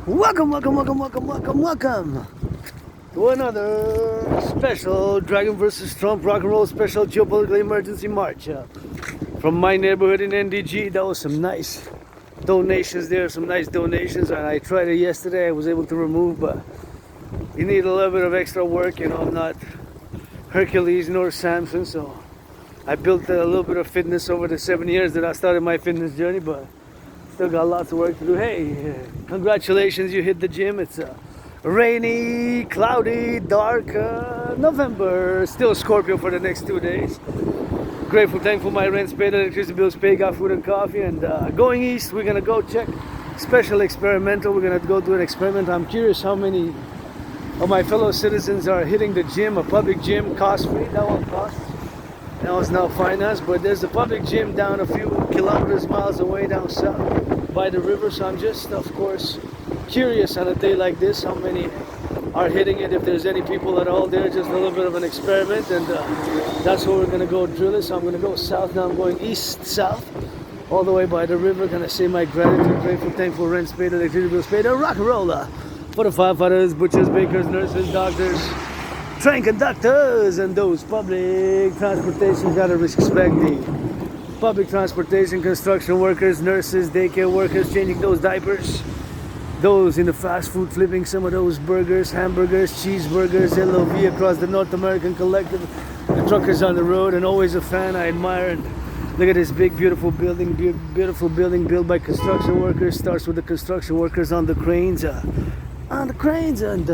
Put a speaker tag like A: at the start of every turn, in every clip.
A: Welcome to another special Dragon vs. Trump rock and roll special geopolitical emergency march from my neighborhood in NDG. That was some nice donations there, some nice donations, and I tried it yesterday. I was able to remove, but you need a little bit of extra work. You know, I'm not Hercules nor Samson, so I built a little bit of fitness over the 7 years that I started my fitness journey, but still got lots of work to do. Hey, congratulations, you hit the gym. It's a rainy, cloudy, dark November. Still Scorpio for the next 2 days. Grateful, thankful my rent's paid, electricity bills paid, got food and coffee. And going east, we're gonna go check special experimental. We're gonna go do an experiment. I'm curious how many of my fellow citizens are hitting the gym. A public gym, cost-free. That one costs. That was now financed, but there's a public gym down a few kilometers, miles away down south by the river. So I'm just, of course, curious on a day like this how many are hitting it, if there's any people at all there. Just a little bit of an experiment, and that's where we're gonna go drill it. So I'm gonna go south now. I'm going east south all the way by the river. Gonna say my gratitude, grateful, thankful, rent paid, electricity bills paid, a rock and roller for the firefighters, butchers, bakers, nurses, doctors, train conductors, and those public transportation. Gotta respect the public transportation, construction workers, nurses, daycare workers, changing those diapers, those in the fast food, flipping some of those burgers, hamburgers, cheeseburgers, LOV across the North American Collectif, the truckers on the road, and always a fan. I admire. And look at this big, beautiful building built by construction workers. Starts with the construction workers on the cranes, and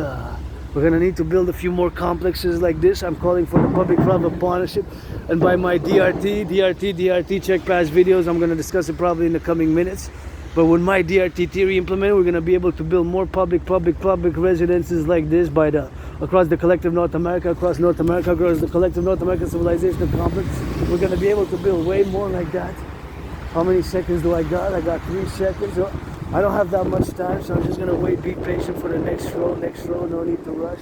A: we're gonna need to build a few more complexes like this. I'm calling for the public-private partnership, and by my DRT check past videos, I'm gonna discuss it probably in the coming minutes. But when my DRT theory implemented, we're gonna be able to build more public residences like this across the collective North America, across the collective North American Civilisation complex. We're gonna be able to build way more like that. How many seconds do I got? I got 3 seconds. I don't have that much time, so I'm just gonna wait, be patient for the next row, no need to rush.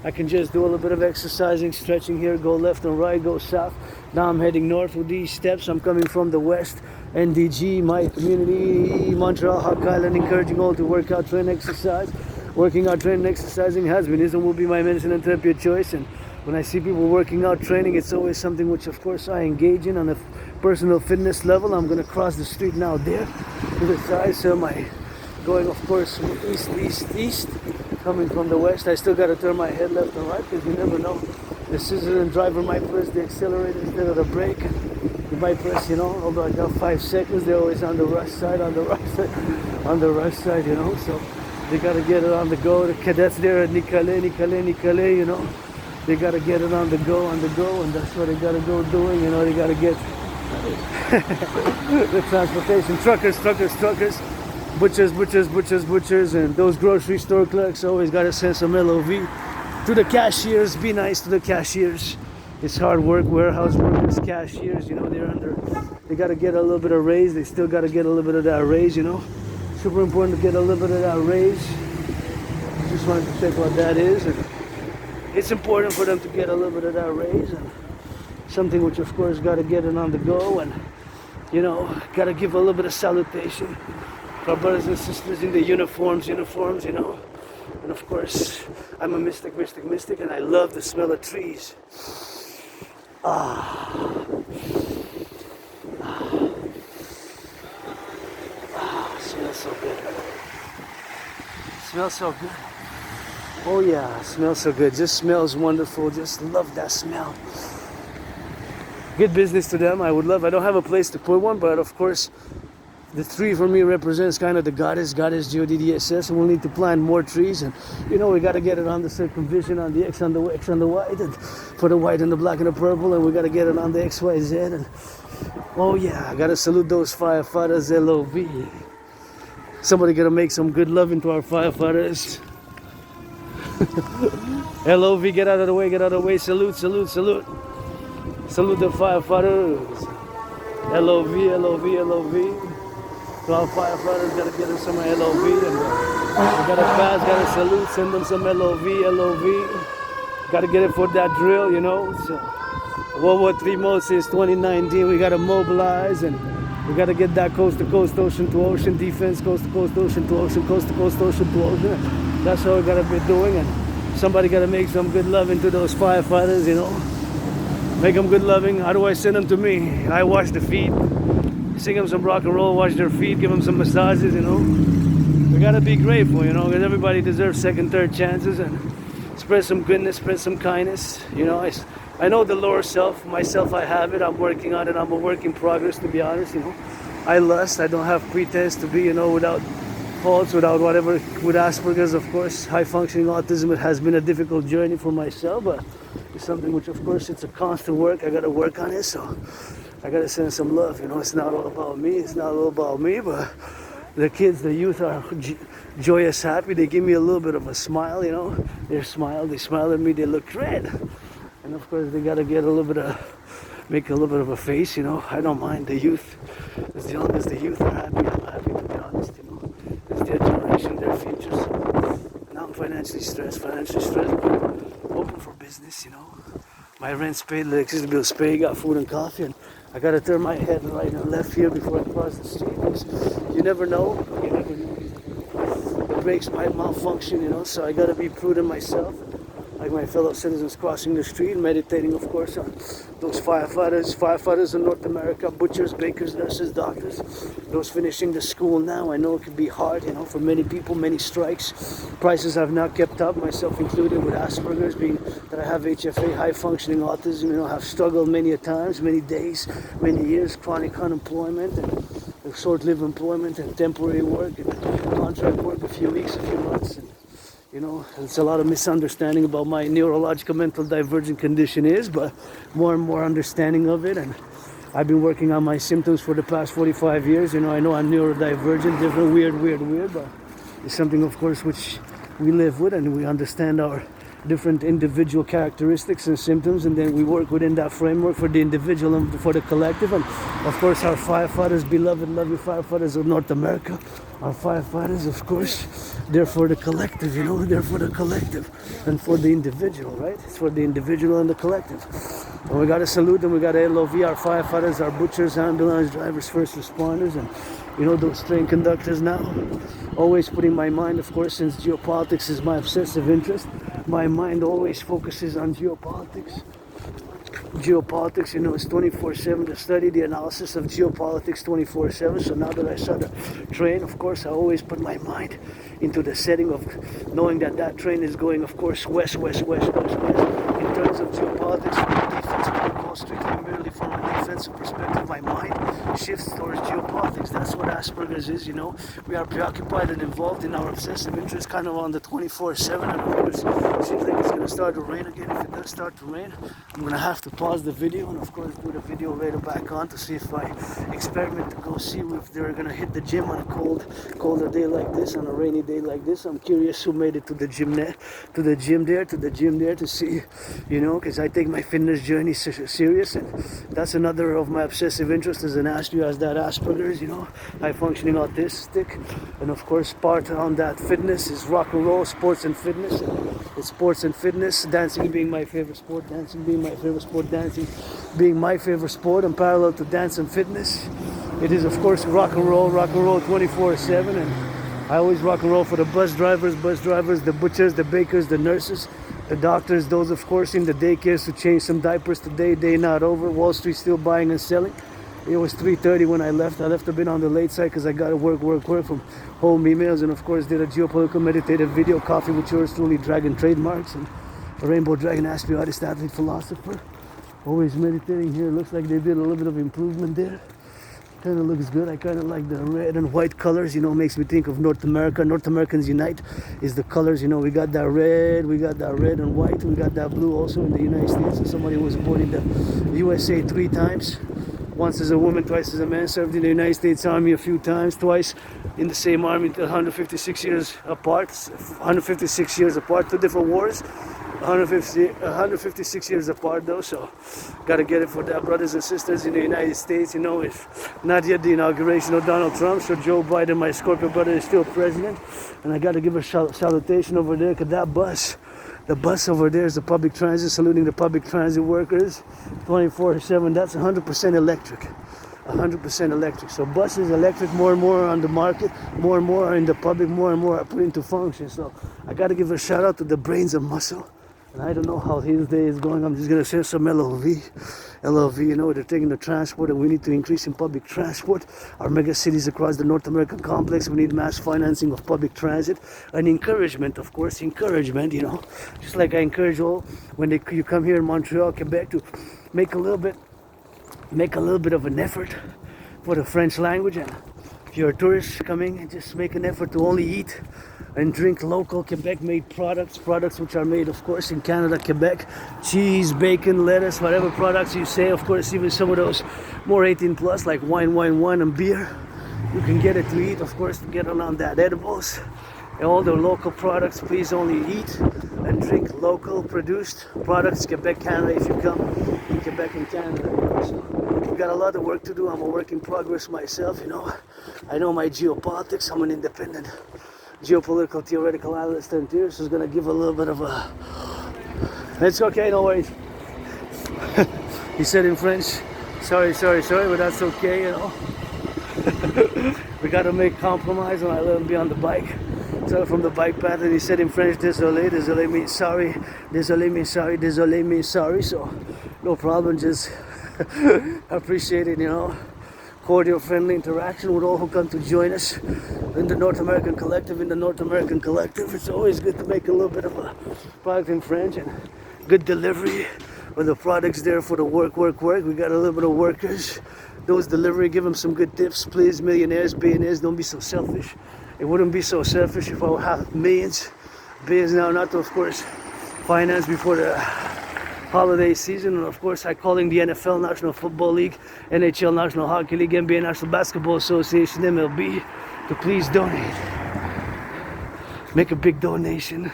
A: I can just do a little bit of exercising, stretching here, go left and right, go south. Now I'm heading north with these steps. I'm coming from the west, NDG, my community, Montreal, Hawk Island, encouraging all to work out, train, exercise. Working out, training, exercising has been, isn't, will be my medicine and therapy of choice. And when I see people working out, training, it's always something which, of course, I engage in on a personal fitness level. I'm going to cross the street now there to the side. So my going, of course, east, coming from the west. I still got to turn my head left and right because you never know. The citizen driver might press the accelerator instead of the brake. You might press, although I got 5 seconds, they're always on the rush side, you know. So they got to get it on the go. The cadets there at Nicale, they got to get it on the go, and that's what they got to go doing. They got to get the transportation. Truckers, butchers, and those grocery store clerks always got to send some LOV to the cashiers. Be nice to the cashiers. It's hard work. Warehouse workers, cashiers, they got to get a little bit of raise. They still got to get a little bit of that raise, Super important to get a little bit of that raise. Just wanted to check what that is. And it's important for them to get a little bit of that raise, and something which, of course, got to get it on the go, and got to give a little bit of salutation to our brothers and sisters in the uniforms, and of course, I'm a mystic, and I love the smell of trees. Smells so good. Smells so good. Oh yeah, smells so good. Just smells wonderful. Just love that smell. Good business to them. I don't have a place to put one, but of course, the tree for me represents kind of the goddess GODDSS, and we'll need to plant more trees. And we got to get it on the circumvision, on the X, on the Y, and for the white and the black and the purple, and we got to get it on the XYZ. And oh yeah, I got to salute those firefighters, LOV. Somebody got to make some good love into our firefighters. LOV, get out of the way, salute. Salute the firefighters. LOV. So our firefighters gotta get them some LOV, and we gotta fast, gotta salute, send them some LOV. Gotta get it for that drill, So World War III mode since 2019, we gotta mobilize and We gotta get that coast to coast, ocean to ocean defense, coast to coast, ocean to ocean, coast to coast, ocean to ocean. That's what we gotta be doing, and somebody gotta make some good loving to those firefighters, you know. Make them good loving. How do I send them to me? I wash the feet, sing them some rock and roll, wash their feet, give them some massages, you know. We gotta be grateful, you know, because everybody deserves second, third chances, and spread some goodness, spread some kindness, you know. I know the lower self, myself, I have it, I'm working on it, I'm a work in progress, to be honest, you know. I lust, I don't have pretense to be, you know, without faults, without whatever, with Asperger's, of course, high functioning autism. It has been a difficult journey for myself, but it's something which, of course, it's a constant work. I gotta work on it, so I gotta send some love, you know. It's not all about me, it's not all about me, but the kids, the youth are joyous, happy. They give me a little bit of a smile, you know. They smile at me, they look red. And of course, they gotta get a little bit of, make a little bit of a face, you know. I don't mind the youth. As long as the youth are happy, I'm happy, to be honest, you know. It's their generation, their futures. And I'm financially stressed, but open for business, you know. My rent's paid, electricity bill's paid, got food and coffee, and I gotta turn my head right and left here before I cross the street. You never know, you never know. The brakes might malfunction, you know, so I gotta be prudent myself. Like my fellow citizens crossing the street, meditating, of course, on those firefighters in North America, butchers, bakers, nurses, doctors, those finishing the school now. I know it can be hard, you know, for many people, many strikes. Prices have not kept up, myself included, with Asperger's, being that I have HFA, high functioning autism, you know, have struggled many a times, many days, many years, chronic unemployment, and short-lived employment, and temporary work, and contract work, a few weeks, a few months. And, you know, it's a lot of misunderstanding about my neurological mental divergent condition is, but more and more understanding of it. And I've been working on my symptoms for the past 45 years. You know, I know I'm neurodivergent, different, weird, but it's something, of course, which we live with, and we understand our different individual characteristics and symptoms, and then we work within that framework for the individual and for the collective. And of course, our firefighters, beloved, lovely firefighters of North America, our firefighters, of course, they're for the collective, you know, they're for the collective and for the individual, right? It's for the individual and the collective. And we gotta salute them, we gotta LOV our firefighters, our butchers, ambulance drivers, first responders, and, you know, those train conductors now. Always putting my mind, of course, since geopolitics is my obsessive interest, my mind always focuses on geopolitics. Geopolitics, you know, it's 24/7 to study the analysis of geopolitics 24/7. So now that I saw the train, of course, I always put my mind into the setting of knowing that that train is going, of course, west. In terms of geopolitics, from a defense protocol, strictly merely from a defensive perspective, my mind shifts towards geopolitics. That's what Asperger's is, you know. We are preoccupied and involved in our obsessive interest, kind of on the 24/7. And of course, it seems like it's going to start to rain again. If it does start to rain, I'm going to have to pause the video and, of course, do the video later back on to see if I experiment to go see if they're going to hit the gym on a colder day like this, on a rainy day like this. I'm curious who made it to the gym there, to see, you know, because I take my fitness journey serious, and that's another of my obsessive interests, as an you as that Asperger's, you know, high functioning autistic. And of course, part on that fitness is rock and roll, sports and fitness. And it's sports and fitness, dancing being my favorite sport, dancing being my favorite sport, and parallel to dance and fitness, it is, of course, rock and roll 24/7. And I always rock and roll for the bus drivers, the butchers, the bakers, the nurses, the doctors, those, of course, in the daycares to change some diapers today, day not over, Wall Street still buying and selling. It was 3:30 when I left. I left a bit on the late side because I got to work from home emails, and of course did a geopolitical meditative video, coffee with yours truly, Dragon Trademarks, and a Rainbow Dragon asked me, artist, athlete, philosopher. Always meditating here. Looks like they did a little bit of improvement there. Kind of looks good. I kind of like the red and white colors, you know, makes me think of North America. North Americans Unite is the colors, you know, we got that red and white, we got that blue also in the United States. And somebody was born in the USA 3 times. Once as a woman, twice as a man, served in the United States Army a few times, twice in the same army, 156 years apart, 2 different wars, 156 years apart though, so gotta get it for that, brothers and sisters in the United States. You know, it's not yet the inauguration of Donald Trump, so Joe Biden, my Scorpio brother, is still president, and I gotta give a salutation over there, because that bus, the bus over there is the public transit, saluting the public transit workers, 24/7, that's 100% electric. 100% electric. So buses electric, more and more on the market, more and more are in the public, more and more are put into function. So I got to give a shout out to the brains of muscle. And I don't know how his day is going. I'm just going to send some LOV, you know, they're taking the transport, and we need to increase in public transport. Our mega cities across the North American complex, we need mass financing of public transit and encouragement, of course, encouragement, you know, just like I encourage all when you come here in Montreal, Quebec, to make a little bit of an effort for the French language. And if you're a tourist coming, and just make an effort to only eat and drink local Quebec-made products which are made, of course, in Canada, Quebec. Cheese, bacon, lettuce, whatever products you say, of course, even some of those more 18 plus, like wine, and beer. You can get it to eat, of course, to get on that edibles. And all the local products, please only eat and drink local produced products, Quebec, Canada, if you come in Quebec and Canada. So we've got a lot of work to do. I'm a work in progress myself, you know. I know my geopolitics. I'm an independent geopolitical theoretical analyst and theorist is going to give a little bit of a... It's okay, no worries. He said in French, sorry, but that's okay, you know. We got to make compromise, and I let him be on the bike. So from the bike path, and he said in French, désolé means sorry, désolé means sorry, so no problem, just appreciate it, you know. Cordial, friendly interaction with all who come to join us in the North American Collective. It's always good to make a little bit of a product in French and good delivery with the products there for the work. We got a little bit of workers. Those delivery, give them some good tips, please. Millionaires, billionaires, don't be so selfish. It wouldn't be so selfish if I would have billions now, not to, of course, finance before the holiday season. And of course, I'm calling the NFL, National Football League, NHL, National Hockey League, NBA, National Basketball Association, MLB, to please donate. Make a big donation.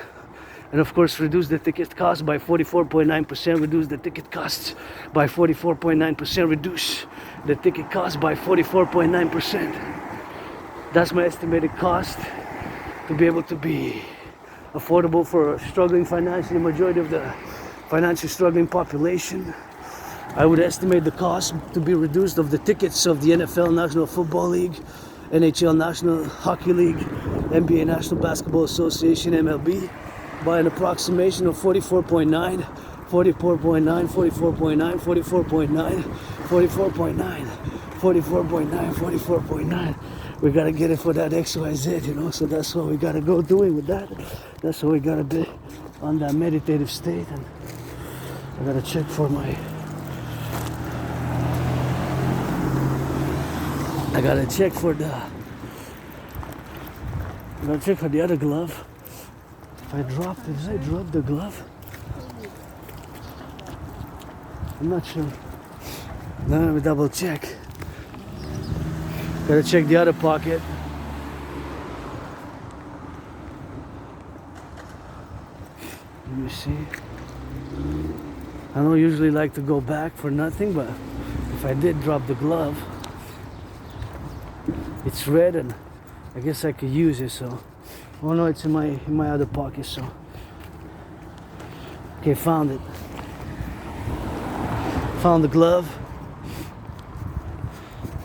A: And of course, reduce the ticket cost by 44.9%. Reduce the ticket costs by 44.9%. Reduce the ticket cost by 44.9%. That's my estimated cost to be able to be affordable for a struggling financially majority of the financially struggling population. I would estimate the cost to be reduced of the tickets of the NFL, National Football League, NHL, National Hockey League, NBA, National Basketball Association, MLB, by an approximation of 44.9, 44.9, 44.9, 44.9, 44.9, 44.9, 44.9. We gotta get it for that XYZ, you know, so that's what we gotta go doing with that. That's what we gotta be on that meditative state. And I gotta check for my... I gotta check for the other glove. If I dropped it, did I drop the glove? I'm not sure. Now let me double check. Gotta check the other pocket. Let me see. I don't usually like to go back for nothing, but if I did drop the glove, it's red and I guess I could use it, so. Oh no, it's in my other pocket, so. Okay, found it. Found the glove.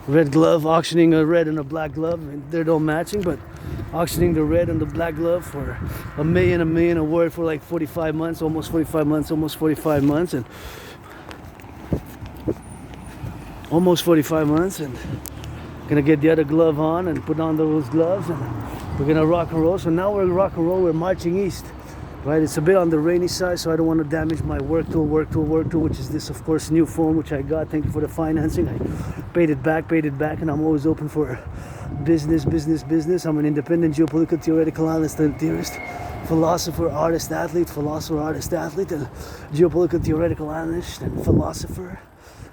A: Red glove, auctioning a red and a black glove, and they're all matching, but auctioning the red and the black glove for a million a word for like 45 months, almost 45 months, and almost 45 months, and gonna get the other glove on and put on those gloves, and we're gonna rock and roll. So now we're rock and roll, we're marching east. Right, it's a bit on the rainy side, so I don't want to damage my work tool, which is this, of course, new phone, which I got. Thank you for the financing. I paid it back, and I'm always open for business. I'm an independent geopolitical theoretical analyst and theorist, philosopher, artist, athlete, and geopolitical theoretical analyst and philosopher.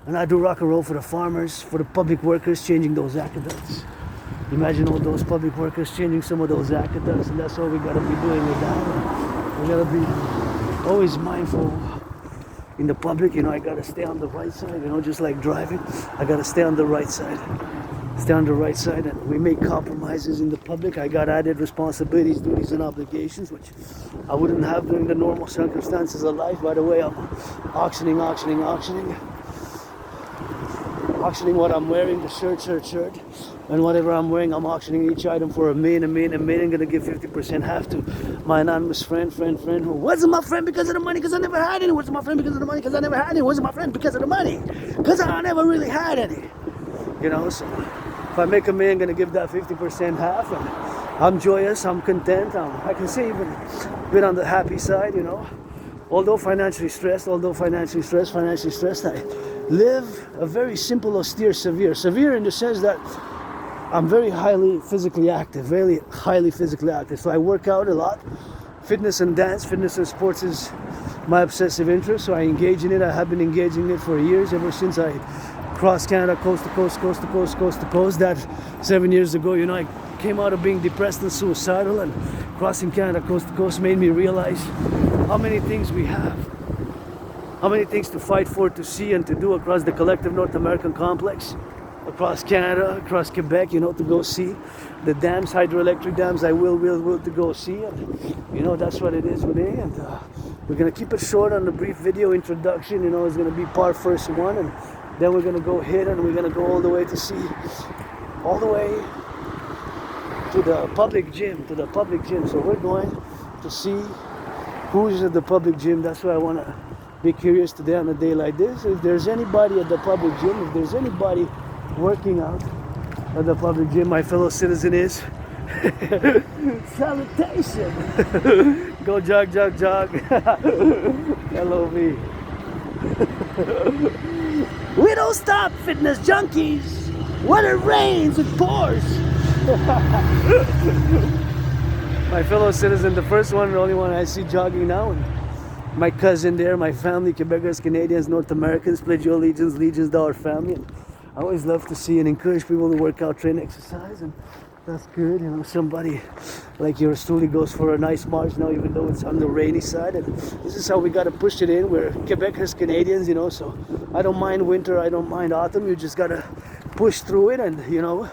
A: And I do rock and roll for the farmers, for the public workers, changing those aqueducts. Imagine all those public workers changing some of those aqueducts, and that's what we gotta be doing with that. We gotta be always mindful in the public, you know. I gotta stay on the right side, you know, just like driving. I gotta stay on the right side. And we make compromises in the public. I got added responsibilities, duties, and obligations, which I wouldn't have during the normal circumstances of life. By the way, I'm auctioning auctioning what I'm wearing, the shirt, and whatever I'm wearing, I'm auctioning each item for $1 million. Gonna give 50% half to my anonymous friend who wasn't my friend because of the money, because I never had any. Wasn't my friend because of the money, because I never had any. Wasn't my friend because of the money, because I never really had any. You know, so if I make $1 million, gonna give that 50% half, and I'm joyous, I'm content. I can say even a bit on the happy side, you know. Although financially stressed, I live a very simple, austere, severe. Severe in the sense that I'm very highly physically active, So I work out a lot. Fitness and dance, fitness and sports is my obsessive interest. So I engage in it. I have been engaging in it for years, ever since I crossed Canada, coast to coast. That 7 years ago, you know, I came out of being depressed and suicidal, and crossing Canada, coast to coast, made me realize how many things we have. How many things to fight for, to see, and to do across the collective North American complex, across Canada, across Quebec, you know, to go see the dams, hydroelectric dams. I will to go see, and you know, that's what it is today. And we're gonna keep it short on the brief video introduction. You know, it's gonna be part first one, and then we're gonna go hit, and we're gonna go all the way to see, all the way to the public gym, So we're going to see who's at the public gym. That's why I wanna be curious today on a day like this. If there's anybody at the public gym, if there's anybody working out at the public gym, my fellow citizen is salutation. Go jog. LOV. We don't stop, fitness junkies. When it rains, it pours. My fellow citizen, the first one, the only one I see jogging now, and my cousin there, my family, Quebecers, Canadians, North Americans, pledge your legions to our family. And I always love to see and encourage people to work out, train, exercise, and that's good. You know, somebody like yours truly goes for a nice march now, even though it's on the rainy side. And this is how we got to push it in. We're Quebecers, Canadians, you know, so I don't mind winter, I don't mind autumn. You just got to push through it, and you know,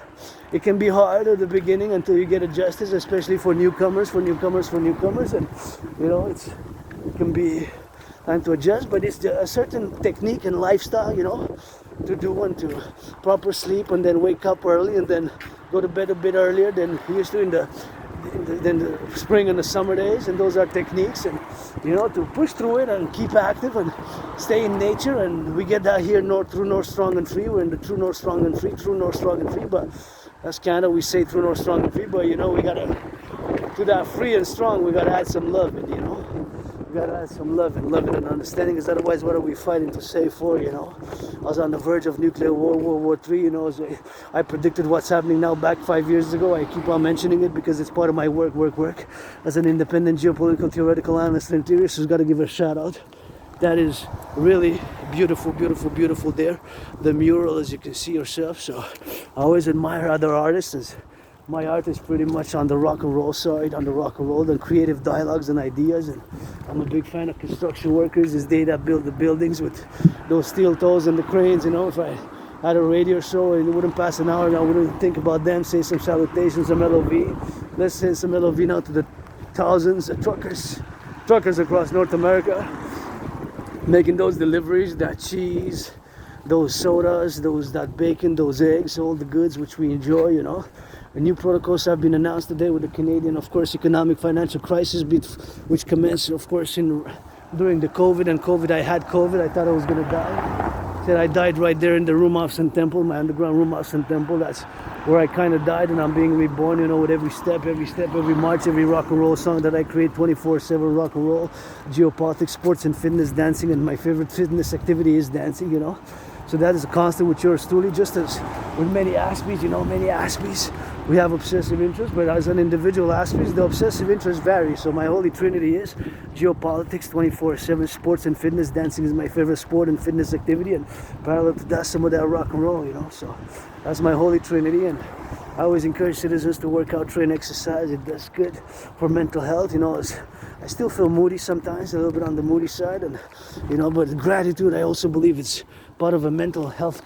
A: it can be hard at the beginning until you get adjusted, especially for newcomers, and you know, it can be time to adjust, but it's a certain technique and lifestyle, you know, to do, and to proper sleep, and then wake up early, and then go to bed a bit earlier than we used to in the spring and the summer days. And those are techniques, and you know, to push through it and keep active and stay in nature. And we get that here through North Strong and Free. We're in the True North Strong and Free, but that's Canada, we say True North Strong and Free, but you know, we gotta, to that free and strong, we gotta add some love in, you know. We gotta add some love and understanding, because otherwise what are we fighting to save for, you know? I was on the verge of nuclear war, World War III, you know. So I predicted what's happening now back 5 years ago. I keep on mentioning it because it's part of my work as an independent geopolitical theoretical analyst and interiorist. So got to give a shout out. That is really beautiful there. The mural, as you can see yourself. So I always admire other artists, as my art is pretty much on the rock and roll side, the creative dialogues and ideas. And I'm a big fan of construction workers, is they that build the buildings with those steel toes and the cranes. You know, if I had a radio show and it wouldn't pass an hour, I wouldn't think about them. Say some salutations, some LOV. Let's send some LOV now to the thousands of truckers across North America, making those deliveries, that cheese, those sodas, that bacon, those eggs, all the goods which we enjoy, you know. The new protocols have been announced today with the Canadian, of course, economic financial crisis, which commenced, of course, during the COVID. And I had COVID. I thought I was going to die. Said I died right there in the room of Sun Temple, my underground room of Sun Temple. That's where I kind of died, and I'm being reborn, you know, with every step, every march, every rock and roll song that I create, 24/7 rock and roll, geopolitics, sports and fitness, dancing, and my favorite fitness activity is dancing, you know. So that is a constant with yours truly, just as with many aspects, you know, we have obsessive interests, but as an individual aspect, the obsessive interests vary. So my holy trinity is geopolitics, 24/7, sports and fitness. Dancing is my favorite sport and fitness activity, and parallel to that, some of that rock and roll, you know. So that's my holy trinity, and I always encourage citizens to work out, train, exercise. It does good for mental health, you know. I still feel moody sometimes, a little bit on the moody side, and you know, but gratitude, I also believe it's part of a mental health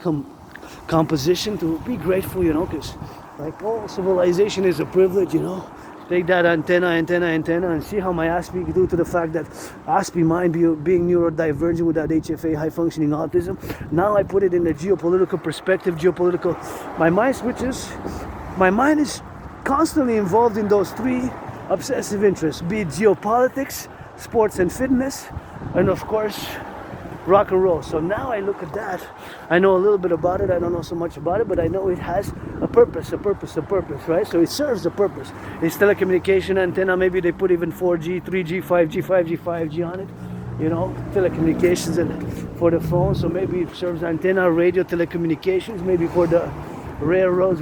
A: composition, to be grateful, you know, because like all civilization is a privilege, you know. take that antenna, and see how my ASPI due to the fact that ASPI mind being neurodivergent without HFA, high functioning autism. Now I put it in the geopolitical perspective, my mind switches. My mind is constantly involved in those three obsessive interests, be it geopolitics, sports and fitness, and of course rock and roll. So now I look at that, I know a little bit about it, I don't know so much about it, but I know it has a purpose, right? So it serves a purpose. It's telecommunication antenna, maybe they put even 4G, 3G, 5G, 5G, 5G on it, you know, telecommunications and for the phone. So maybe it serves antenna, radio, telecommunications, maybe for the railroads.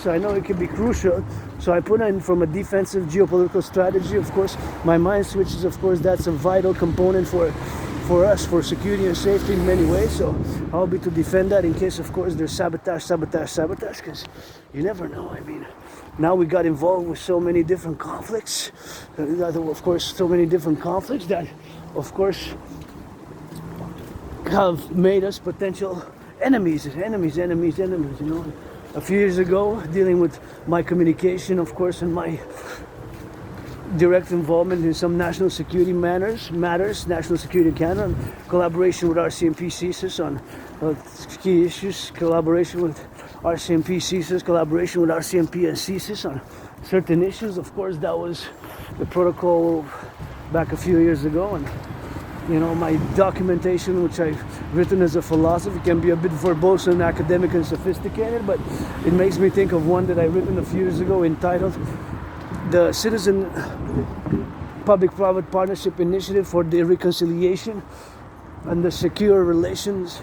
A: So I know it can be crucial. So I put in from a defensive geopolitical strategy. Of course, my mind switches, of course, that's a vital component for us, for security and safety in many ways. So I'll be to defend that in case, of course, there's sabotage, because you never know. I mean, now we got involved with so many different conflicts. Of course, so many different conflicts that, of course, have made us potential enemies, you know. A few years ago, dealing with my communication, of course, and my direct involvement in some national security matters, national security in Canada, and collaboration with RCMP CSIS on key issues, collaboration with RCMP CSIS, collaboration with RCMP and CSIS on certain issues. Of course, that was the protocol back a few years ago, and you know, my documentation, which I've written as a philosophy, can be a bit verbose and academic and sophisticated, but it makes me think of one that I written a few years ago entitled The Citizen Public-Private Partnership Initiative for the Reconciliation and the Secure Relations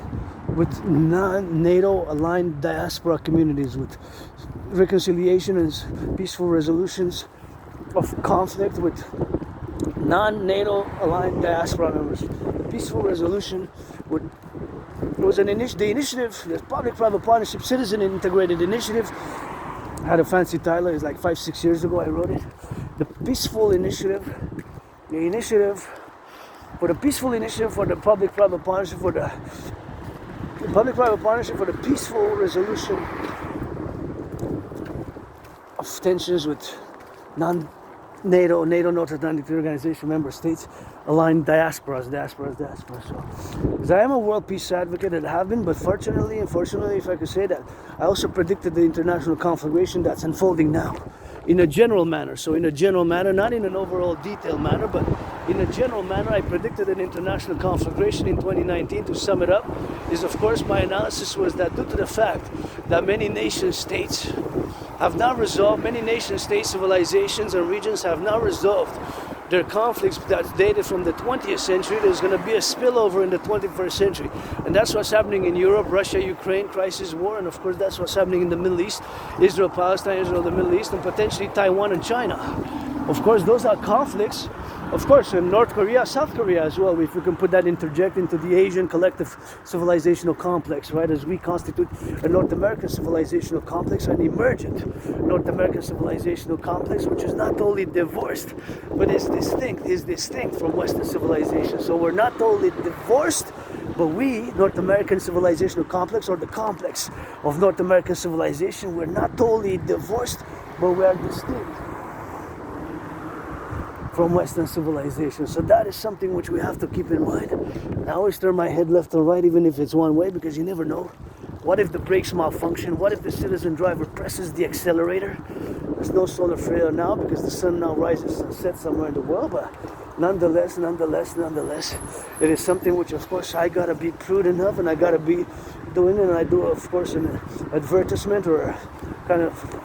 A: with non-NATO aligned diaspora communities, with reconciliation and peaceful resolutions of conflict with non-NATO aligned diaspora members. Peaceful resolution would, it was an initiative, the Public-Private Partnership Citizen Integrated Initiative. I had a fancy title, it's like 5-6 years ago I wrote it. The peaceful initiative, the initiative for the peaceful initiative for the Public-Private Partnership for the Public-Private Partnership for the peaceful resolution of tensions with NATO, North Atlantic Organization member states, aligned diasporas. So, because I am a world peace advocate and have been, but fortunately, unfortunately, if I could say that, I also predicted the international conflagration that's unfolding now, in a general manner. So in a general manner, not in an overall detailed manner, but in a general manner, I predicted an international conflagration in 2019. To sum it up, is of course my analysis was that due to the fact that many nation states have not resolved, many nation states, civilizations and regions have not resolved their conflicts that's dated from the 20th century, there's going to be a spillover in the 21st century. And that's what's happening in Europe, Russia, Ukraine, crisis, war, and of course that's what's happening in the Middle East, Israel, Palestine, Israel, the Middle East, and potentially Taiwan and China. Of course, those are conflicts. Of course, in North Korea, South Korea as well, if we can put that interject into the Asian collective civilizational complex, right, as we constitute a North American civilizational complex, an emergent North American civilizational complex, which is not totally divorced, but is distinct from Western civilization. So we're not totally divorced, but we, North American civilizational complex, or the complex of North American civilization, we're not totally divorced, but we are distinct from Western civilization. So that is something which we have to keep in mind. I always turn my head left and right, even if it's one way, because you never know. What if the brakes malfunction? What if the citizen driver presses the accelerator? There's no solar flare now because the sun now rises and sets somewhere in the world, but nonetheless, it is something which, of course, I gotta be prudent of, and I gotta be doing it. And I do, of course, an advertisement or a kind of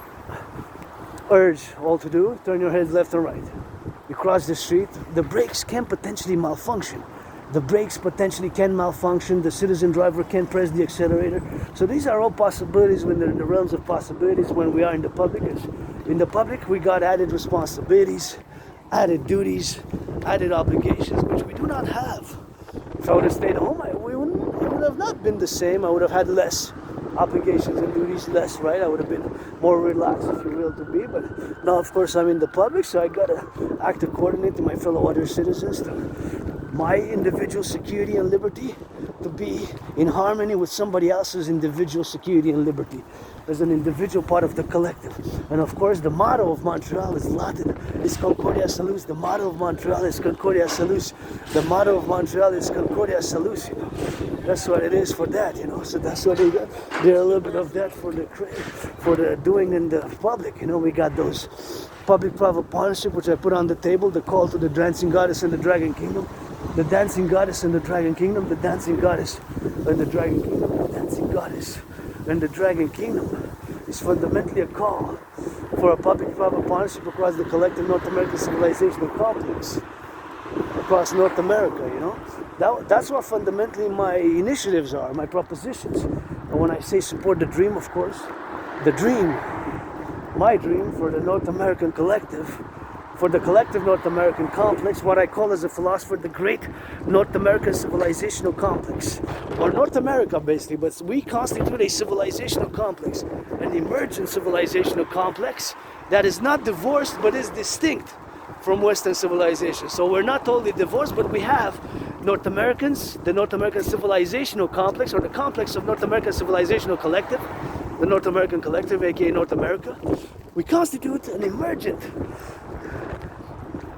A: urge all to do. Turn your head left and right. You cross the street, the brakes can potentially malfunction. The brakes potentially can malfunction. The citizen driver can press the accelerator. So these are all possibilities when they're in the realms of possibilities when we are in the public. In the public, we got added responsibilities, added duties, added obligations, which we do not have. If I would have stayed home, it would have not been the same. I would have had less obligations and duties, less, right? I would have been more relaxed, if you will, to be. But now, of course, I'm in the public, so I gotta act accordingly to my fellow other citizens, to my individual security and liberty, to be in harmony with somebody else's individual security and liberty. There's an individual part of the collective. And of course, the motto of Montreal is Latin. It's Concordia Salus. The motto of Montreal is Concordia Salus. The motto of Montreal is Concordia Salus, you know. That's what it is for that, you know. So that's what they got. There's a little bit of that for the doing in the public, you know. We got those public-private partnership, which I put on the table, the call to the dancing goddess in the dragon kingdom. The dancing goddess in the dragon kingdom, the dancing goddess in the dragon kingdom, the dancing goddess in the dragon kingdom is fundamentally a call for a public-private partnership across the collective North American civilizational complex, across North America, you know. That's what fundamentally my initiatives are, my propositions. And when I say support the dream, of course, the dream, my dream for the North American collective, for the collective North American complex, what I call as a philosopher the great North American civilizational complex, or North America basically, but we constitute a civilizational complex, an emergent civilizational complex that is not divorced but is distinct from Western civilization. So we're not totally divorced, but we have North Americans, the North American civilizational complex, or the complex of North American civilizational collective, the North American collective, aka North America. We constitute an emergent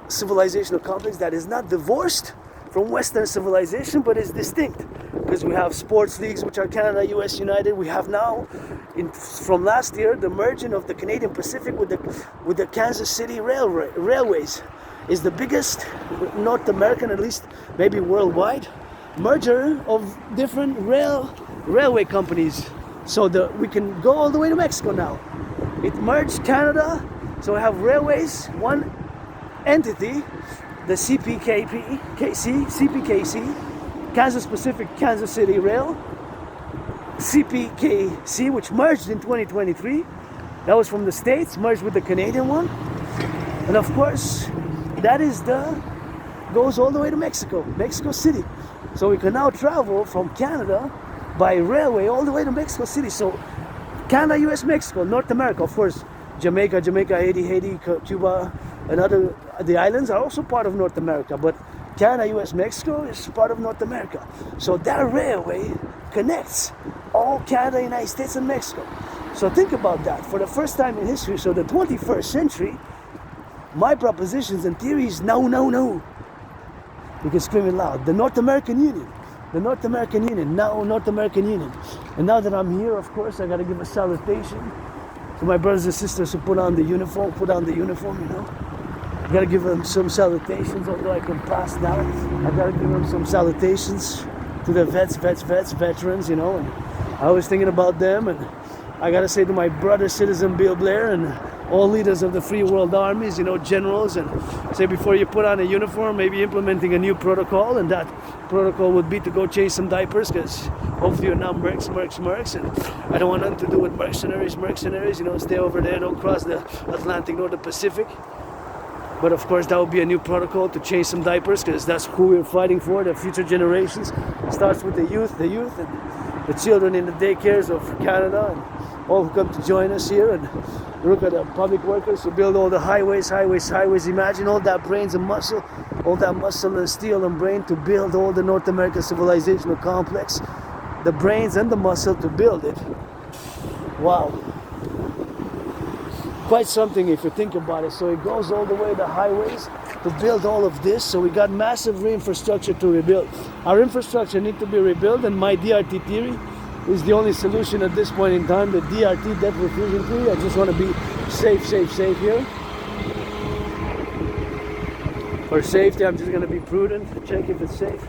A: civilizational complex that is not divorced from Western civilization but is distinct, because we have sports leagues which are Canada, US, United. We have now, from last year, the merging of the Canadian Pacific with the Kansas City Railways is the biggest North American, at least maybe worldwide, merger of different railway companies, so that we can go all the way to Mexico now. It merged Canada, so we have railways, one entity, the CPKC, Kansas Pacific Kansas City Rail, CPKC, which merged in 2023. That was from the States, merged with the Canadian one. And of course, that is goes all the way to Mexico City. So we can now travel from Canada by railway all the way to Mexico City. So Canada, US, Mexico, North America, of course, Jamaica, Haiti, Cuba, and the islands are also part of North America, but Canada, US, Mexico is part of North America. So that railway connects all Canada, United States, and Mexico. So think about that. For the first time in history, so the 21st century, my propositions and theories, no. You can scream it loud. The North American Union. The North American Union. Now, North American Union. And now that I'm here, of course, I got to give a salutation to my brothers and sisters who put on the uniform, you know. I got to give them some salutations, although I can pass now. I got to give them some salutations to the veterans, you know. And I was thinking about them, and I got to say to my brother, citizen Bill Blair, and all leaders of the free world armies, you know, generals, and say before you put on a uniform, maybe implementing a new protocol, and that protocol would be to go change some diapers, because hopefully you're not mercs, and I don't want nothing to do with mercenaries, you know, stay over there, don't cross the Atlantic nor the Pacific. But of course that would be a new protocol to change some diapers, because that's who we're fighting for, the future generations. It starts with the youth and the children in the daycares of Canada, and all who come to join us here, and look at the public workers who build all the highways. Imagine all that brains and muscle, all that muscle and steel and brain to build all the North American civilizational complex. The brains and the muscle to build it. Wow. Quite something if you think about it. So it goes all the way to highways to build all of this. So we got massive infrastructure to rebuild. Our infrastructure needs to be rebuilt, and my DRT theory is the only solution at this point in time, the DRT, debt refusion theory. I just want to be safe here. For safety, I'm just going to be prudent, check if it's safe.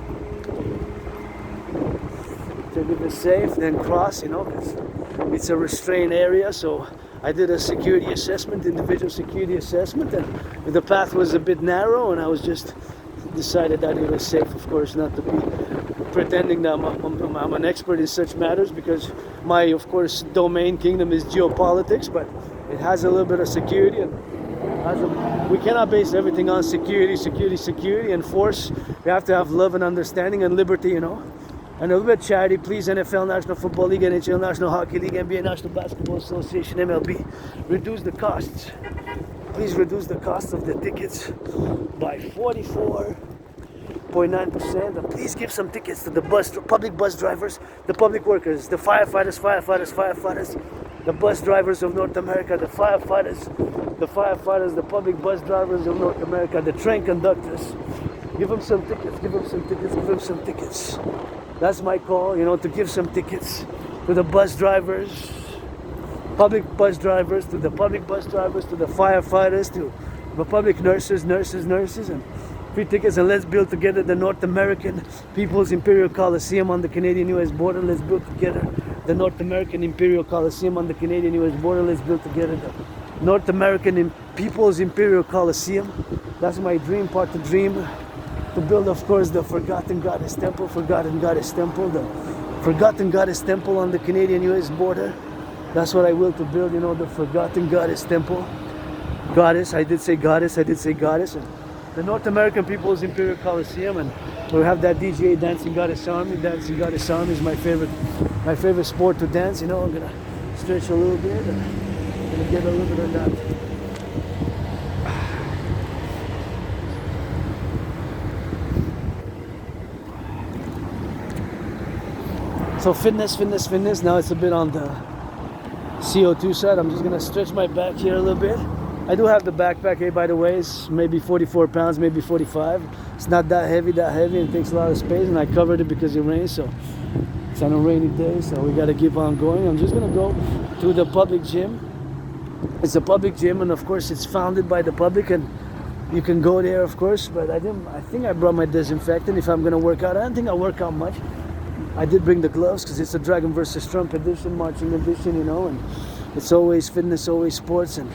A: Check if it's safe, then cross, you know, because it's a restrained area. So I did a security assessment, individual security assessment, and the path was a bit narrow, and I was just decided that it was safe, of course, not to be pretending that I'm an expert in such matters, because my, of course, domain kingdom is geopolitics, but it has a little bit of security, and we cannot base everything on security and force. We have to have love and understanding and liberty, you know. And a little bit of charity, please. NFL, National Football League, NHL, National Hockey League, NBA, National Basketball Association, MLB. Reduce the costs. Please reduce the cost of the tickets by 44 0.9%. Please give some tickets to the public bus drivers, the public workers, the firefighters, the bus drivers of North America, the firefighters, the public bus drivers of North America, the train conductors. Give them some tickets, give them some tickets, give them some tickets. That's my call, to give some tickets to the bus drivers, public bus drivers, to the public bus drivers, to the firefighters, to the public nurses, and free tickets. And let's build together the North American People's Imperial Coliseum on the Canadian-US border. Let's build together the North American Imperial Coliseum on the Canadian-US border. Let's build together the North American People's Imperial Coliseum. That's my dream, part to dream. To build, of course, the Forgotten Goddess Temple, the Forgotten Goddess Temple on the Canadian-US border. That's what I will to build, the Forgotten Goddess Temple. Goddess, I did say goddess. And the North American People's Imperial Coliseum, and we'll have that DJ Dancing Goddess Army. Dancing Goddess Army is my favorite sport to dance. I'm gonna stretch a little bit. I'm gonna get a little bit of that. So fitness. Now it's a bit on the CO2 side. I'm just gonna stretch my back here a little bit. I do have the backpack, hey, by the way. It's maybe 44 pounds, maybe 45. It's not that heavy, and it takes a lot of space, and I covered it because it rains, so it's on a rainy day, so we gotta keep on going. I'm just gonna go to the public gym. It's a public gym, and of course it's founded by the public, and you can go there, of course, but I think I brought my disinfectant if I'm gonna work out. I don't think I work out much. I did bring the gloves because it's a Dragon versus Trump edition, marching edition, and it's always fitness, always sports. And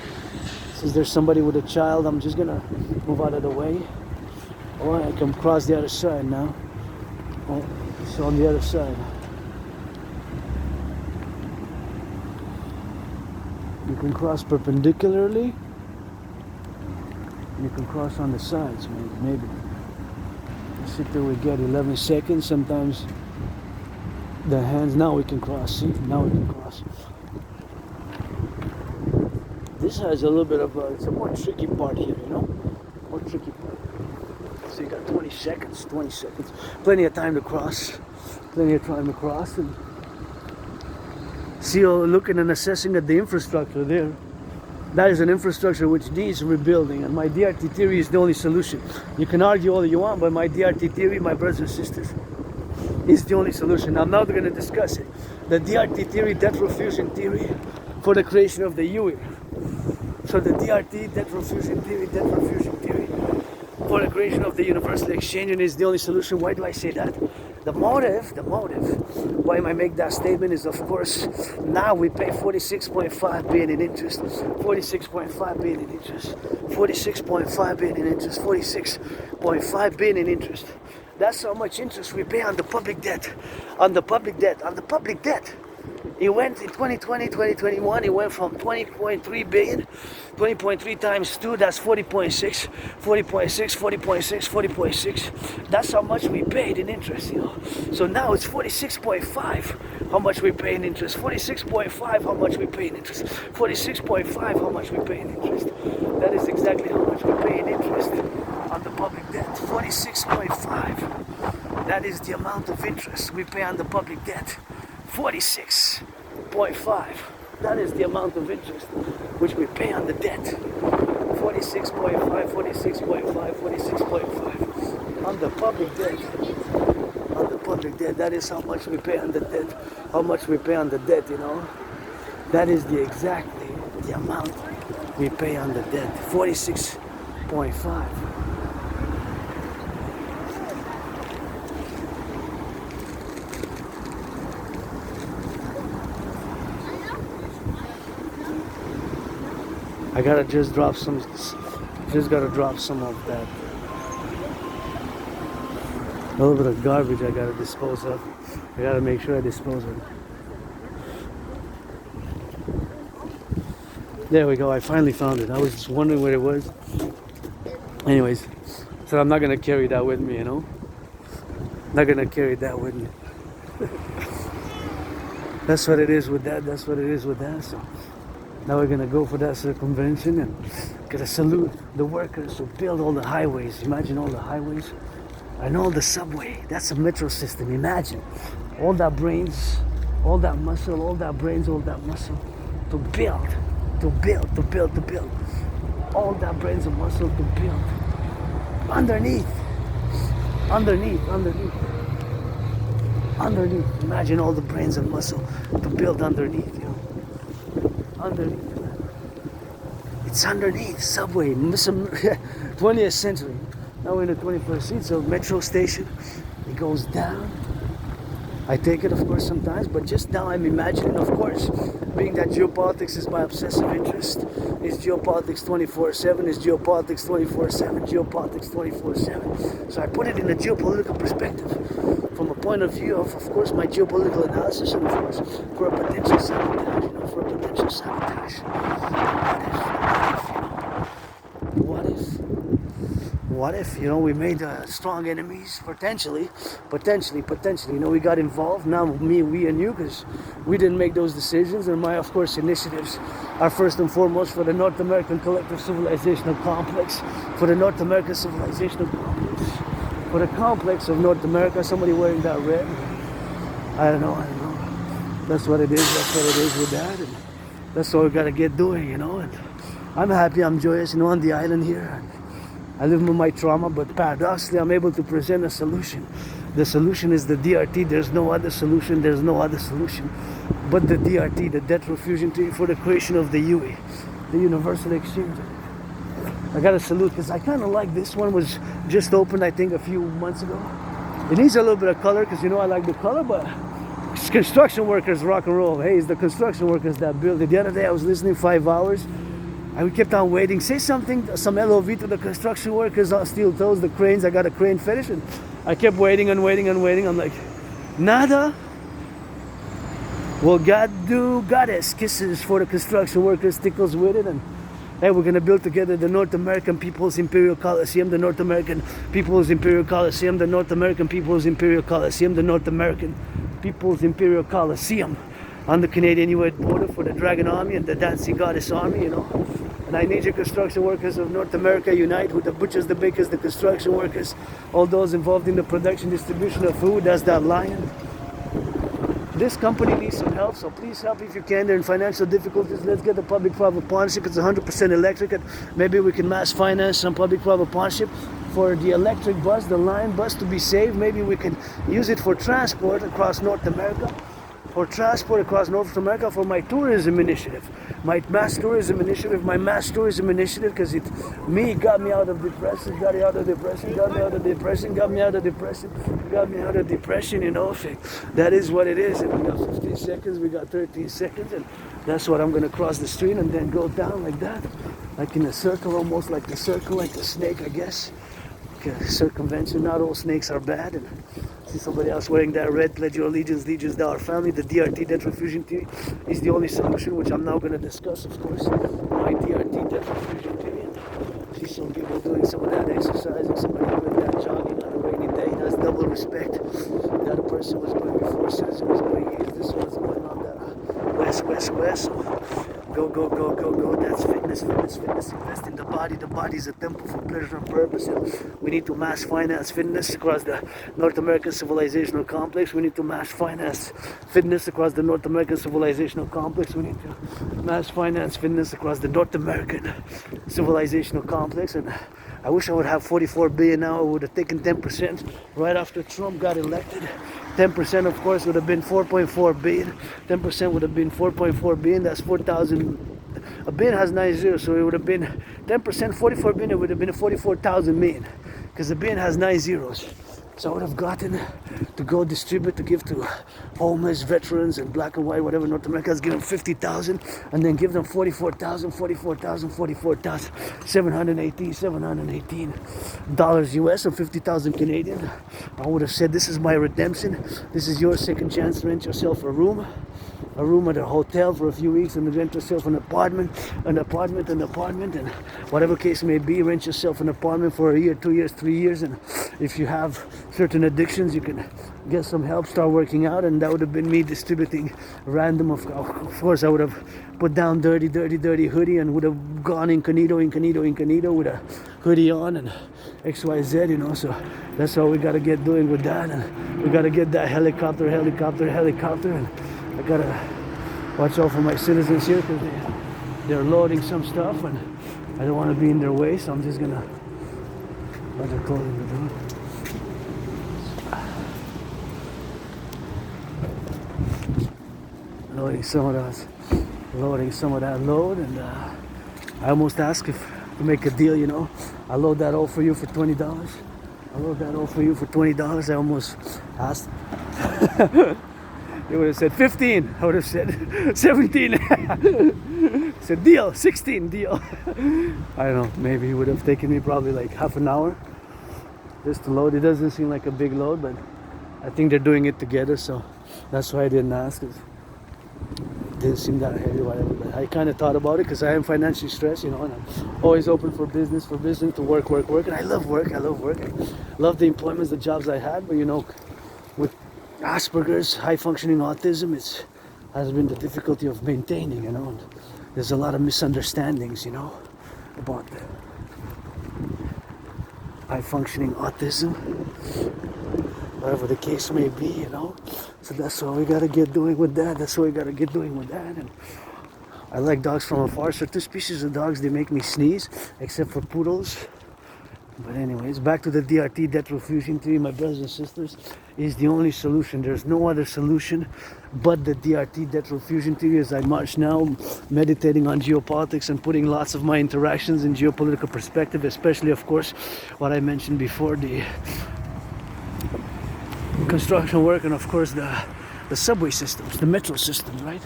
A: since there's somebody with a child, I'm just gonna move out of the way. Or I can cross the other side now. Oh, it's on the other side. You can cross perpendicularly. You can cross on the sides, maybe. Let's see till we get 11 seconds. Sometimes the hands, now we can cross, see? Now we can cross. This has a little bit of it's a more tricky part here, more tricky part. So you got 20 seconds, plenty of time to cross, and see, looking and assessing at the infrastructure there. That is an infrastructure which needs rebuilding, and my DRT theory is the only solution. You can argue all you want, but my DRT theory, my brothers and sisters, is the only solution. I'm now going to discuss it. The DRT theory, debt refusion theory, for the creation of the UE. So the DRT, debt refusion theory, for the creation of the universal exchange, and is the only solution. Why do I say that? The motive, why I make that statement is, of course, now we pay 46.5 billion in interest, 46.5 billion in interest, 46.5 billion in interest, 46.5 billion in interest. That's how much interest we pay on the public debt. It went in 2020, 2021, it went from 20.3 billion, 20.3 times 2, that's 40.6, 40.6, 40.6, 40.6. That's how much we paid in interest, So now it's 46.5 how much we pay in interest, 46.5 how much we pay in interest, 46.5 how much we pay in interest. That is exactly how much we pay in interest on the public debt, 46.5. That is the amount of interest we pay on the public debt. 46.5. That is the amount of interest which we pay on the debt. 46.5, 46.5, 46.5. On the public debt. That is how much we pay on the debt. That is exactly the amount we pay on the debt. 46.5. I gotta just drop some of that. A little bit of garbage I gotta dispose of. I gotta make sure I dispose of it. There we go, I finally found it. I was just wondering where it was. Anyways, so I'm not gonna carry that with me, Not gonna carry that with me. That's what it is with that. So now we're gonna go for that circumvention and gotta salute the workers who build all the highways. Imagine all the highways and all the subway. That's a metro system. Imagine all that brains, all that muscle, all that brains, all that muscle to build, to build, to build, to build. All that brains and muscle to build. Underneath. Imagine all the brains and muscle to build underneath, you know. Underneath. It's underneath. Subway. 20th century. Now we're in the 21st century. So metro station. It goes down. I take it, of course, sometimes, but just now I'm imagining, of course, being that geopolitics is my obsessive interest. Is geopolitics 24/7? Is geopolitics 24/7? Geopolitics 24/7. So I put it in a geopolitical perspective, from a point of view of course, my geopolitical analysis, and of course, for a potential sabotage. You know, for a potential sabotage. What if, you know, we made strong enemies, potentially, you know, we got involved, now me, we and you, because we didn't make those decisions, and my, of course, initiatives are first and foremost for the North American Collective Civilizational Complex, for the North American Civilizational Complex, for the complex of North America. Somebody wearing that red, I don't know, that's what it is with that, and that's what we gotta get doing, you know, and I'm happy, I'm joyous, you know, on the island here. I live with my trauma, but paradoxically, I'm able to present a solution. The solution is the DRT. There's no other solution. There's no other solution but the DRT, the debt refusion treaty, for the creation of the UE, the Universal Exchange. I got to salute, because I kind of like this one. Was just opened, I think, a few months ago. It needs a little bit of color, because, you know, I like the color, but it's construction workers rock and roll. Hey, it's the construction workers that build it. The other day, I was listening 5 hours. And we kept on waiting. Say something, some LOV to the construction workers on steel toes, the cranes. I got a crane fetish, and I kept waiting and waiting and waiting. I'm like, nada. Well, God do goddess kisses for the construction workers, tickles with it, and hey, we're gonna build together the North American People's Imperial Coliseum, the North American People's Imperial Coliseum, the North American People's Imperial Coliseum, the North American People's Imperial Coliseum on the Canadian-US border for the Dragon Army and the Dancing Goddess Army, you know. And I need your construction workers of North America unite with the butchers, the bakers, the construction workers, all those involved in the production, distribution of food. That's that lion. This company needs some help, so please help if you can. They're in financial difficulties. Let's get the public-private partnership. It's 100% electric, and maybe we can mass finance some public-private partnership for the electric bus, the line bus, to be saved. Maybe we can use it for transport across North America. For transport across North America, for my tourism initiative, my mass tourism initiative, because it got me out of depression, got me out of depression, you know. That is what it is. And we got 15 seconds, we got 13 seconds, and that's what I'm going to cross the street and then go down like that, like in a circle, almost like the circle, like a snake, I guess. Circumvention, not all snakes are bad. And see somebody else wearing that red, pledge your allegiance, allegiance to our family. The DRT, debt refusion theory, is the only solution, which I'm now going to discuss, of course. My DRT, debt refusion theory. See some people doing some of that exercise, and somebody doing that jogging on a rainy day. That's double respect. The other person was going before, citizen was going east, this one's going on the west. Go. That's fitness. Invest in the body. The body is a temple for pleasure and purpose. And we need to mass finance fitness across the North American Civilizational Complex. We need to mass finance fitness across the North American Civilizational Complex. We need to mass finance fitness across the North American Civilizational Complex. And I wish I would have 44 billion now. I would have taken 10% right after Trump got elected. 10%, of course, would have been 4.4 billion. 10% would have been 4.4 billion. That's 4,000. A billion has 9 zeros, so it would have been 10%, 44 billion. It would have been 44,000 million, because the billion has 9 zeros. So I would have gotten to go distribute, to give to homeless, veterans, and black and white, whatever. North America has given 50,000, and then give them 718 dollars US, or 50,000 Canadian. I would have said, this is my redemption. This is your second chance to rent yourself a room at a hotel for a few weeks, and then rent yourself an apartment, and whatever case may be, rent yourself an apartment for a year, 2 years, 3 years, and if you have certain addictions, you can get some help, start working out. And that would have been me distributing random, of course, I would have put down dirty hoodie, and would have gone incognito with a hoodie on and XYZ, you know, so that's all we gotta get doing with that. And we gotta get that helicopter, and I gotta watch out for my citizens here because they're loading some stuff and I don't want to be in their way, so I'm just gonna let her closing the door. Loading some of that load, and I almost asked if to make a deal, you know. I load that all for you for $20. I almost asked. They would have said 15. I would have said 17. Said deal, 16 deal. I don't know, maybe it would have taken me probably like half an hour just to load. It doesn't seem like a big load, but I think they're doing it together, so that's why I didn't ask. It didn't seem that heavy, whatever. But I kind of thought about it because I am financially stressed, you know, and I'm always open for business, to work. And I love work. I love the employments, the jobs I had, but you know, with Asperger's, high functioning autism, has been the difficulty of maintaining, you know. And there's a lot of misunderstandings, you know, about high functioning autism, whatever the case may be, you know. So that's what we gotta get doing with that. And I like dogs from afar. Certain species of dogs, they make me sneeze, except for poodles. But anyways, back to the DRT, debt refusion theory, my brothers and sisters, is the only solution. There's no other solution but the DRT, debt refusion theory, as I march now, meditating on geopolitics and putting lots of my interactions in geopolitical perspective, especially, of course, what I mentioned before, the construction work, and of course the subway systems, the metro systems, right?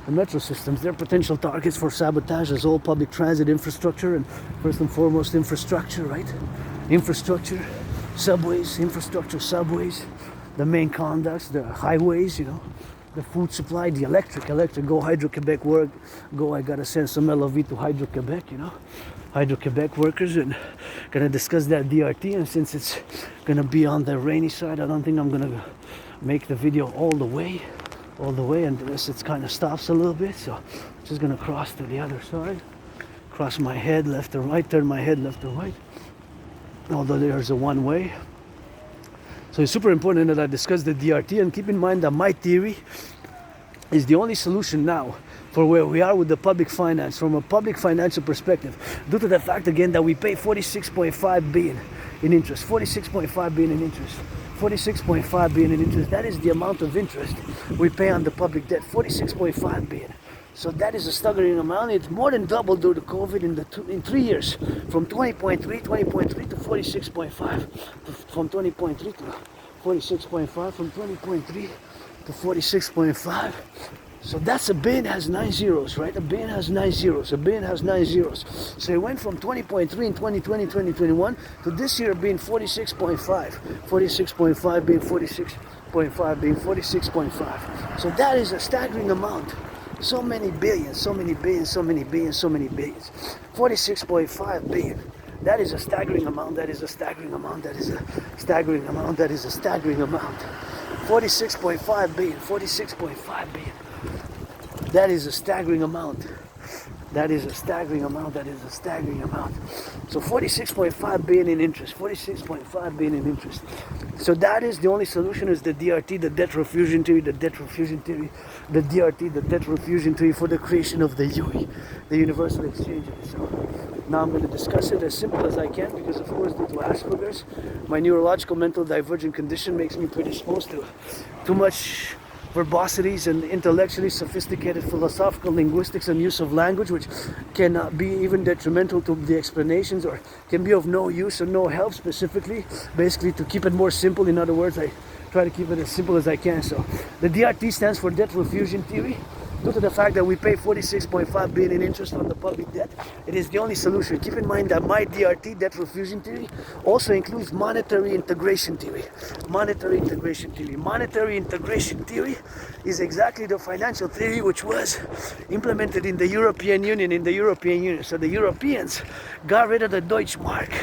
A: The metro systems, they're potential targets for sabotage as all public transit infrastructure, and first and foremost infrastructure, right? Infrastructure, subways, the main conducts, the highways, you know, the food supply, the electric, go Hydro-Quebec work, I gotta send some LOV to Hydro-Quebec, you know, Hydro-Quebec workers, and gonna discuss that DRT. And since it's gonna be on the rainy side, I don't think I'm gonna make the video all the way, unless it kind of stops a little bit. So I'm just gonna cross to the other side, cross my head left to right, turn my head left to right, although there's a one way. So it's super important that I discuss the DRT, and keep in mind that my theory is the only solution now for where we are with the public finance, from a public financial perspective, due to the fact, again, that we pay 46.5 billion in interest, 46.5 billion in interest. 46.5 billion in interest. That is the amount of interest we pay on the public debt, 46.5 billion. So that is a staggering amount. It's more than double due to COVID in 3 years, from 20.3 to 46.5, from 20.3 to 46.5, from 20.3 to 46.5. So that's a billion has 9 zeros, right? A billion has 9 zeros. So it went from 20.3 in 2020, 2021 to this year being 46.5. 46.5 being 46.5 being 46.5. So that is a staggering amount. So many billions. 46.5 billion. That is a staggering amount. 46.5 billion. That is a staggering amount. So 46.5 billion in interest. So that is the only solution, is the DRT, the debt refusion theory, the DRT, the debt refusion theory, for the creation of the UE, the universal exchange. So now I'm going to discuss it as simple as I can, because of course due to Asperger's, my neurological mental divergent condition makes me predisposed to too much verbosities and intellectually sophisticated philosophical linguistics and use of language, which can be even detrimental to the explanations, or can be of no use or no help specifically. Basically, to keep it more simple, in other words, I try to keep it as simple as I can. So the DRT stands for debt refusion theory. Due to the fact that we pay 46.5 billion in interest on the public debt, it is the only solution. Keep in mind that my DRT, debt refusion theory, also includes monetary integration theory. Monetary integration theory is exactly the financial theory which was implemented in the European Union. So the Europeans got rid of the Deutschmark.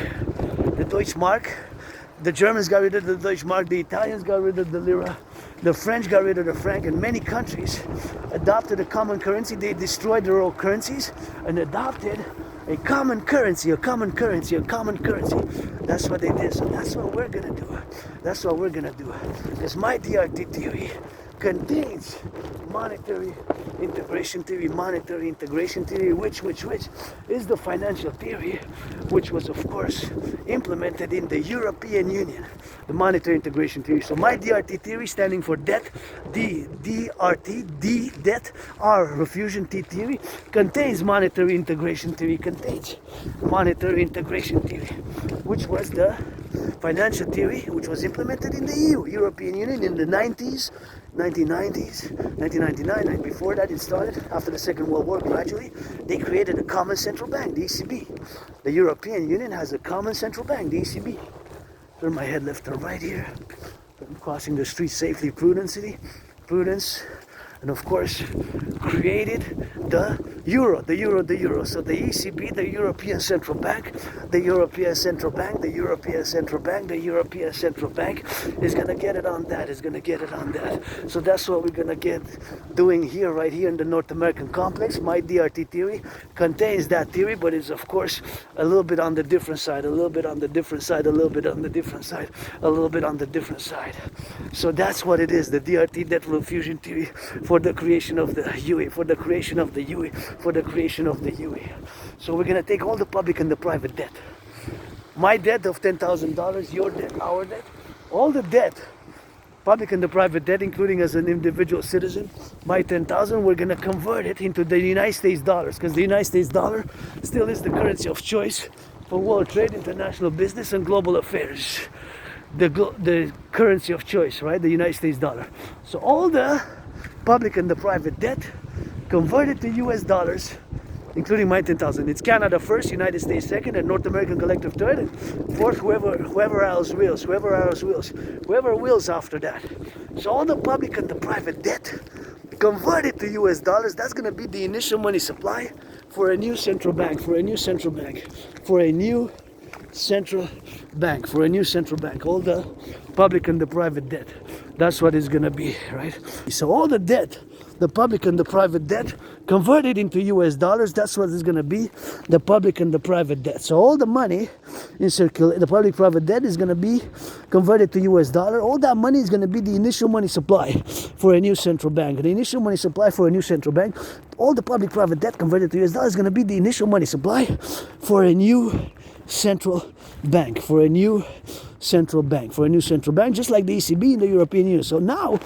A: The Germans got rid of the Deutschmark, the Italians got rid of the lira, the French got rid of the franc, and many countries adopted a common currency. They destroyed their old currencies and adopted a common currency, a common currency, a common currency. That's what they did. So that's what we're gonna do. That's what we're gonna do. Because my DRT theory contains monetary integration theory, monetary integration theory, which is the financial theory, which was of course implemented in the European Union, the monetary integration theory. So my DRT theory, standing for debt, DRT, D, debt, R, refusion, T theory, contains monetary integration theory, contains monetary integration theory, which was the financial theory which was implemented in the EU, European Union, in the 90s, 1990s, 1999, and before that it started, after the Second World War, gradually, they created a common central bank, the ECB. The European Union has a common central bank, the ECB. Turn my head left or right here. I'm crossing the street safely, prudence, and of course, created the euro. So the ECB, the European Central Bank, the European Central Bank, the European Central Bank, the European Central Bank is gonna get it on that, So that's what we're gonna get doing here, right here in the North American complex. My DRT theory contains that theory, but it's of course a little bit on the different side, So that's what it is, the DRT, debt fusion theory, for the creation of the UE, So we're gonna take all the public and the private debt. My debt of $10,000, your debt, our debt, all the debt, public and the private debt, including as an individual citizen, my 10,000, we're gonna convert it into the United States dollars, because the United States dollar still is the currency of choice for world trade, international business, and global affairs. The currency of choice, right? The United States dollar. So all the public and the private debt converted to US dollars, including my 10,000. It's Canada first, United States second, and North American Collective third, and fourth, whoever else wills after that. So all the public and the private debt converted to US dollars, that's going to be the initial money supply for a new central bank, all the public and the private debt. That's what it's going to be, right? So all the debt, the public and the private debt converted into US dollars, that's what it's going to be, the public and the private debt. So all the money in the public private debt is going to be converted to US dollar. All that money is going to be the initial money supply for a new central bank. The initial money supply for a new central bank, all the public private debt converted to US dollar is going to be the initial money supply for a new central bank, just like the ECB in the European Union. So now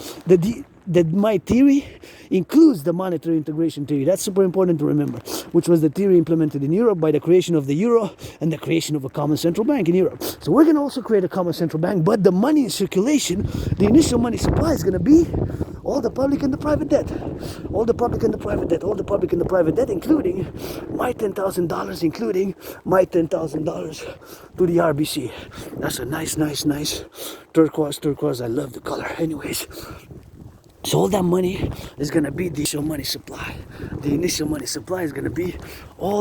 A: my theory includes the monetary integration theory. That's super important to remember, which was the theory implemented in Europe by the creation of the euro and the creation of a common central bank in Europe. So we're going to also create a common central bank, but the money in circulation, the initial money supply, is going to be all the public and the private debt, including my $10,000, to the RBC. That's a nice turquoise. I love the color. Anyways, so all that money is going to be the initial money supply. The initial money supply is going to be all